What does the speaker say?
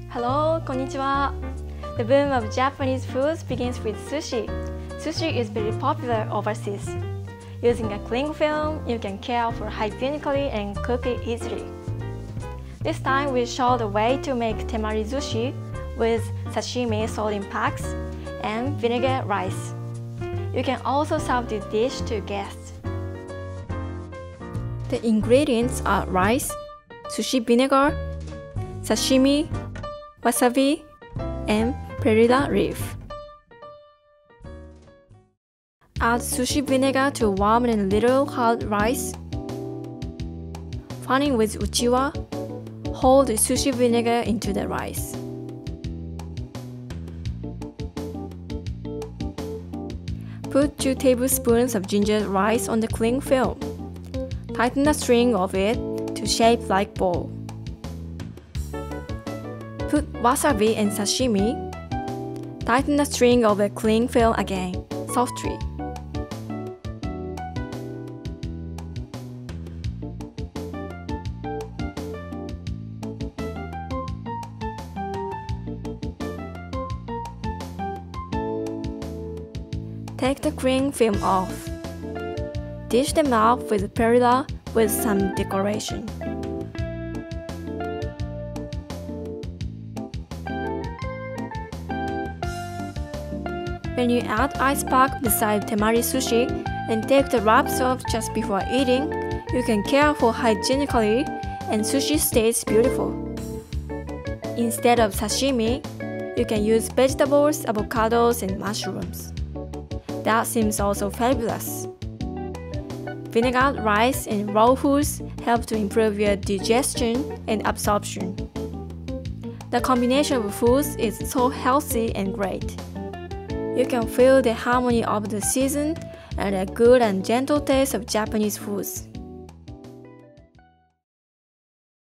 Hello, konnichiwa. The boom of Japanese foods begins with sushi. Sushi is very popular overseas. Using a cling film, you can care for hygienically and cook it easily. This time we show the way to make temari-zushi with sashimi sold in packs and vinegar rice. You can also serve this dish to guests. The ingredients are rice, sushi vinegar, sashimi, wasabi, and Perilla leaf. Add sushi vinegar to warm and little hard rice. Fanning with Uchiwa, hold the sushi vinegar into the rice. Put 2 tablespoons of ginger rice on the cling film. Tighten the string of it to shape like ball. Put wasabi and sashimi. Tighten the string of the cling film again, softly. Take the cling film off. Dish them up with Perilla with some decoration. When you add ice pack beside temari-zushi and take the wraps off just before eating, you can care for hygienically and sushi stays beautiful. Instead of sashimi, you can use vegetables, avocados, and mushrooms. That seems also fabulous. Vinegared rice and raw foods help to improve your digestion and absorption. The combination of foods is so healthy and great. You can feel the harmony of the season and a good and gentle taste of Japanese foods.